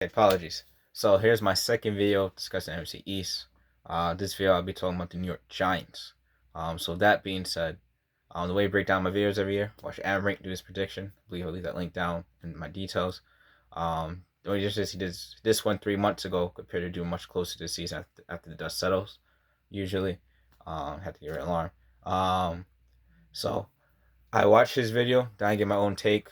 Apologies. So here's my second video discussing NFC East. This video I'll be talking about the New York Giants. So that being said, the way I break down my videos every year, watch Adam do his prediction. I believe I'll leave that link down in my details. The only difference is he did this one 3 months ago compared to doing much closer to the season after the dust settles. Usually, had to get an alarm. So I watched his video, then I get my own take.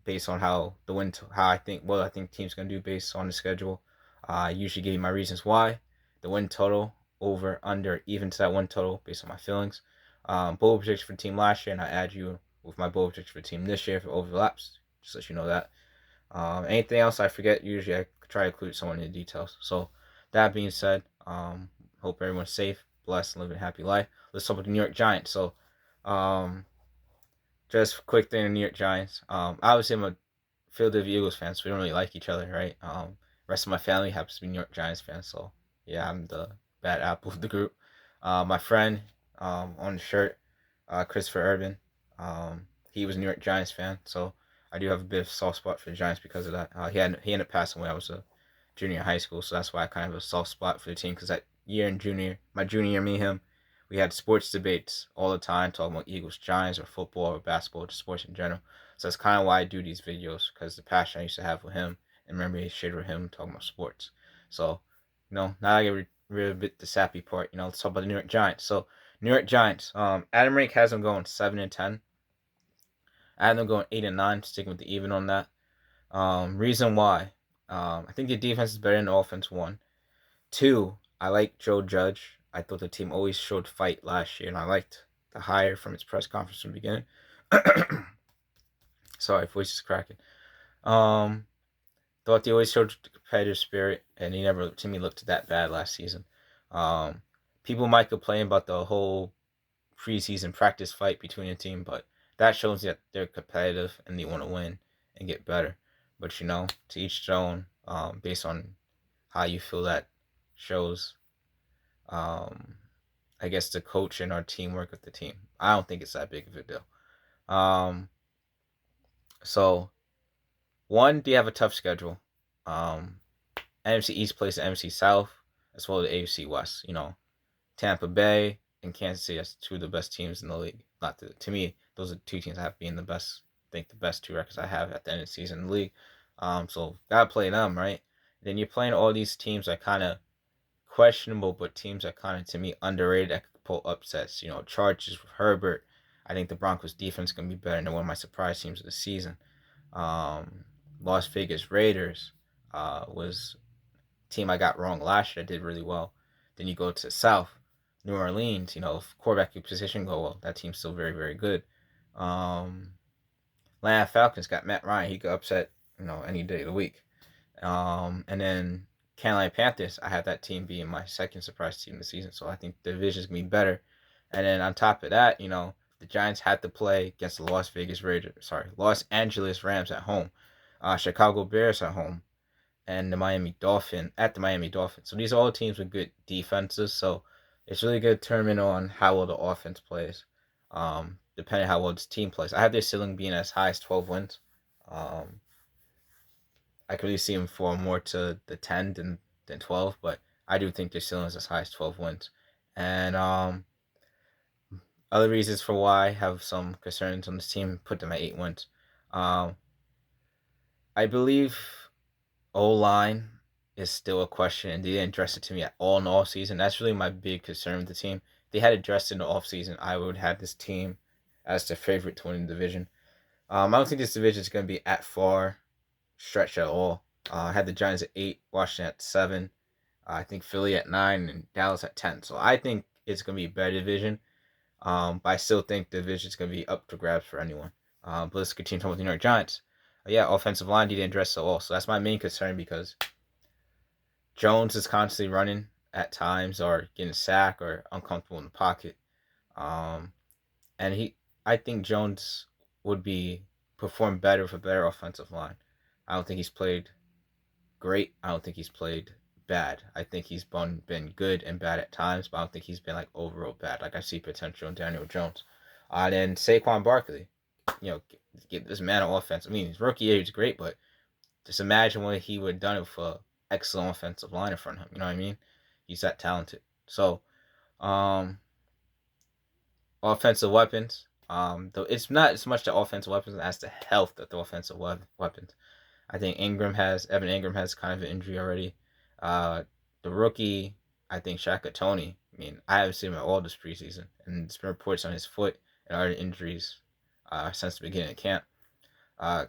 Based on how I think teams gonna do based on the schedule. I usually give you my reasons why. The win total, over, under, even to that win total based on my feelings. Bowl prediction for the team last year, and I add you with my bowl prediction for the team this year if it overlaps, just so you know that. Anything else I forget, usually I try to include someone in the details. So that being said, hope everyone's safe, blessed, and living a happy life. Let's talk about the New York Giants. So, just a quick thing on the New York Giants. Obviously, I'm a Philadelphia Eagles fan, so we don't really like each other, right? Rest of my family happens to be New York Giants fans, so yeah, I'm the bad apple of the group. My friend on the shirt, Christopher Urban, he was a New York Giants fan, so I do have a bit of a soft spot for the Giants because of that. He ended up passing when I was a junior in high school, so that's why I kind of have a soft spot for the team. Because that year in my junior year, me and him, we had sports debates all the time, talking about Eagles, Giants, or football, or basketball, just sports in general. So that's kind of why I do these videos, because the passion I used to have with him and memory I shared with him talking about sports. So, now I get rid of a bit the sappy part. Let's talk about the New York Giants. So, New York Giants. Adam Rank has them going 7-10. I have them going 8-9, sticking with the even on that. Reason why. I think the defense is better than the offense. 1. 2, I like Joe Judge. I thought the team always showed fight last year, and I liked the hire from his press conference from the beginning. Sorry, voice is cracking. Thought they always showed competitive spirit, and he never, to me, looked that bad last season. People might complain about the whole preseason practice fight between the team, but that shows that they're competitive and they want to win and get better. But to each their own. Based on how you feel that shows, I guess, the coach and our teamwork with the team. I don't think it's that big of a deal. So, one, they have a tough schedule. NFC East plays the NFC South as well as the AFC West. Tampa Bay and Kansas City, that's two of the best teams in the league. To me, those are two teams I have being the best. I think the best two records I have at the end of the season in the league. So gotta play them, right? Then you're playing all these teams that kind of questionable, but teams that kind of, to me, underrated that could pull upsets. Chargers with Herbert. I think the Broncos defense is gonna be better than one of my surprise teams of the season. Las Vegas Raiders was a team I got wrong last year. I did really well. Then you go to the South, New Orleans. If quarterback position go well, that team's still very, very good. Atlanta Falcons got Matt Ryan. He could upset any day of the week. And then Carolina Panthers, I have that team being my second surprise team this season. So I think the division's going to be better. And then on top of that, the Giants had to play against the Los Angeles Rams at home, Chicago Bears at home, and the Miami Dolphins at the Miami Dolphins. So these are all teams with good defenses. So it's really good to determine on how well the offense plays, depending on how well this team plays. I have their ceiling being as high as 12 wins. I could really see them fall more to the 10 than 12, but I do think their ceiling is as high as 12 wins. And other reasons for why I have some concerns on this team, put them at 8 wins. I believe O-line is still a question, and they didn't address it to me at all in the offseason. That's really my big concern with the team. If they had addressed it in the offseason, I would have this team as the favorite to win the division. I don't think this division is going to be at far stretch at all. I had the Giants at 8, Washington at 7. I think Philly at 9 and Dallas at 10. So I think it's going to be a better division. But I still think the division is going to be up to grabs for anyone. But let's continue talking about the New York Giants. Offensive line didn't address it all. So that's my main concern because Jones is constantly running at times or getting sacked or uncomfortable in the pocket. And I think Jones would perform better with a better offensive line. I don't think he's played great. I don't think he's played bad. I think he's been good and bad at times, but I don't think he's been overall bad. I see potential in Daniel Jones. Then Saquon Barkley, give this man an offense. I mean, his rookie year he's great, but Just imagine what he would have done with an excellent offensive line in front of him. You know what I mean? He's that talented. So, um, offensive weapons. Though it's not as much the offensive weapons as the health of the offensive weapons. I think Evan Engram has kind of an injury already. Uh, the rookie, I think Toney. I mean, I haven't seen him at all this preseason, and there's been reports on his foot and other injuries since the beginning of camp. Uh,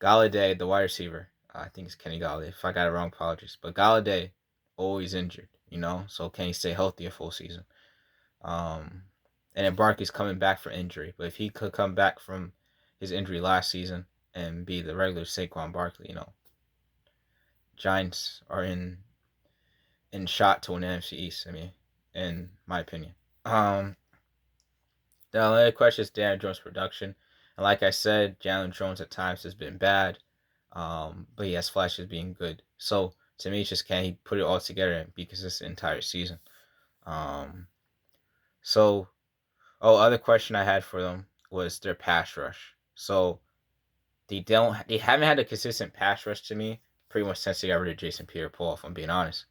Golladay, the wide receiver, I think it's Kenny Golladay. If I got it wrong, apologies. But Golladay, always injured, so can he stay healthy a full season? Um, and then Barkley's coming back from injury, but if he could come back from his injury last season and be the regular Saquon Barkley, Giants are in shot to win the NFC East. I mean, in my opinion. The other question is Jalen Jones' production, and like I said, Jalen Jones at times has been bad, but he has flashes of being good. So to me, it's just can he put it all together and be consistent the entire season? Um, so other question I had for them was their pass rush. So they haven't had a consistent pass rush to me pretty much since they got rid of Jason Pierre-Paul, if I'm being honest.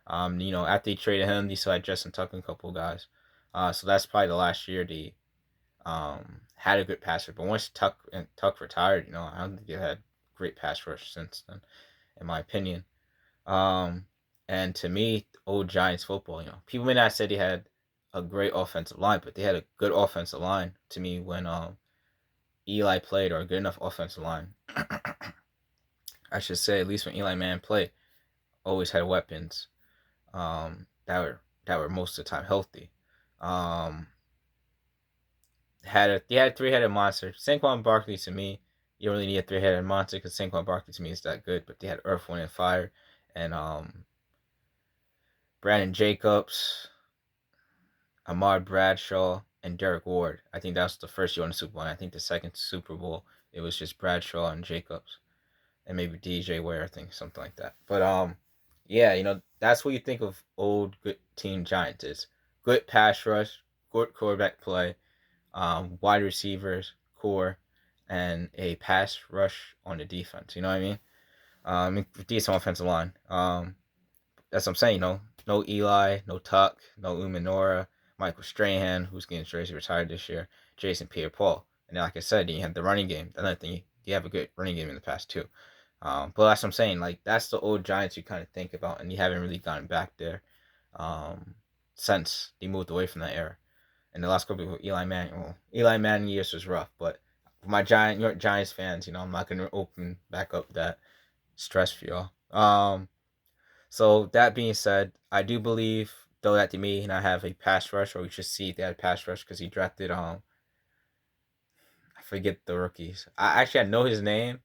After they traded him, they still had Justin Tuck and a couple of guys. So that's probably the last year they had a good pass rush. But once Tuck retired, I don't think they had great pass rush since then, in my opinion. And to me, old Giants football, people may not say they had a great offensive line, but they had a good offensive line to me when Eli played, or a good enough offensive line. I should say, at least when Eli Manning played, always had weapons that were most of the time healthy. They had a three-headed monster. Saquon Barkley, to me, you don't really need a three-headed monster because Saquon Barkley to me is that good. But they had Earth, Wind, and Fire, and Brandon Jacobs, Ahmad Bradshaw, and Derek Ward. I think that was the first year in the Super Bowl. And I think the second Super Bowl, it was just Bradshaw and Jacobs, and maybe DJ Ware, I think, something like that. But yeah, that's what you think of old good team Giants is. Good pass rush, good quarterback play, wide receivers, core, and a pass rush on the defense. You know what I mean? Decent offensive line. That's what I'm saying. No Eli, no Tuck, no Umanora, Michael Strahan, who's getting jersey retired this year, Jason Pierre-Paul, and then, like I said, you have the running game. Another thing, you have a good running game in the past too. But that's what I'm saying. Like, that's the old Giants you kind of think about, and you haven't really gotten back there since they moved away from that era. And the last couple of Eli Manning years was rough, but for my New York Giants fans, I'm not gonna open back up that stress for y'all. So that being said, I do believe though that they may not have a pass rush, or we should see if they had a pass rush because he drafted I forget the rookies. I know his name,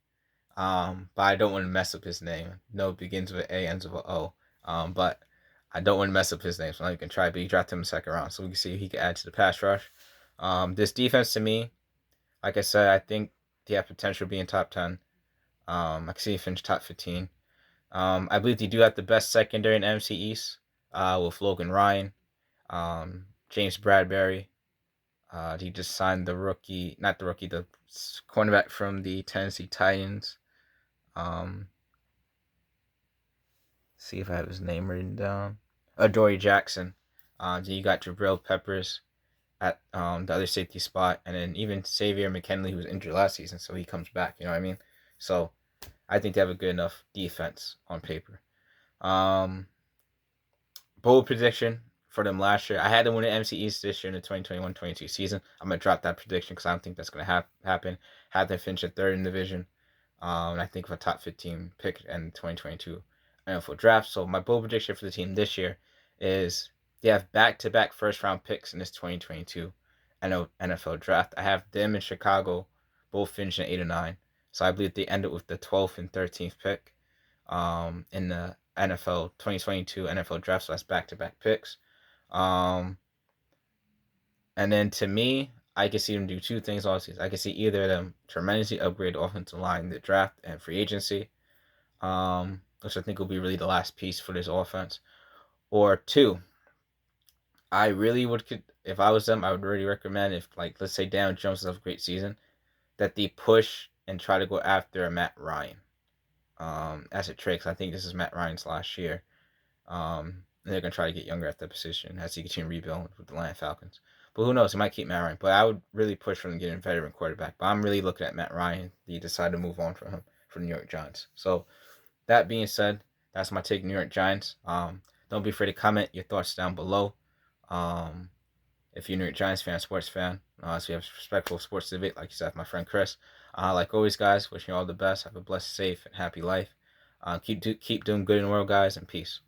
but I don't want to mess up his name. No, it begins with A, ends with O. But I don't want to mess up his name, so I'm not even try. But he drafted him in the second round, so we can see if he can add to the pass rush. This defense to me, like I said, I think they have potential being top 10. I can see he finish top 15. I believe they do have the best secondary in NFC East with Logan Ryan, James Bradbury. He just signed the rookie, not the rookie, the cornerback from the Tennessee Titans. See if I have his name written down. Adoree Jackson. Then you got Jabril Peppers at the other safety spot, and then even Xavier McKinley, who was injured last season, so he comes back. You know what I mean? So I think they have a good enough defense on paper. Bold prediction for them last year. I had them win the NFC East this year in the 2021-22 season. I'm going to drop that prediction because I don't think that's going to happen. Had them finish at third in the division. I think of a top 15 pick in 2022 NFL draft. So my bold prediction for the team this year is they have back-to-back first-round picks in this 2022 NFL draft. I have them in Chicago both finishing 8 and 9. So I believe they end up with the 12th and 13th pick in the NFL 2022 NFL draft. So that's back-to-back picks. And then to me, I can see them do two things all season. I can see either of them tremendously upgrade the offensive line, the draft, and free agency, which I think will be really the last piece for this offense. Or two, I really would, if I was them, I would really recommend, if, like, let's say Daniel Jones has a great season, that they push and try to go after a Matt Ryan. as a trade, 'cause I think this is Matt Ryan's last year. And they're gonna try to get younger at the position as he continue rebuilding with the Atlanta Falcons. But who knows? He might keep Matt Ryan. But I would really push for them getting a veteran quarterback. But I'm really looking at Matt Ryan. They decided to move on from him for the New York Giants. So that being said, that's my take, New York Giants. Don't be afraid to comment your thoughts down below. Um, if you're a New York Giants fan, sports fan, so you have respectful sports debate, like you said, my friend Chris. Like always, guys, wishing you all the best. Have a blessed, safe, and happy life. Keep doing good in the world, guys, and peace.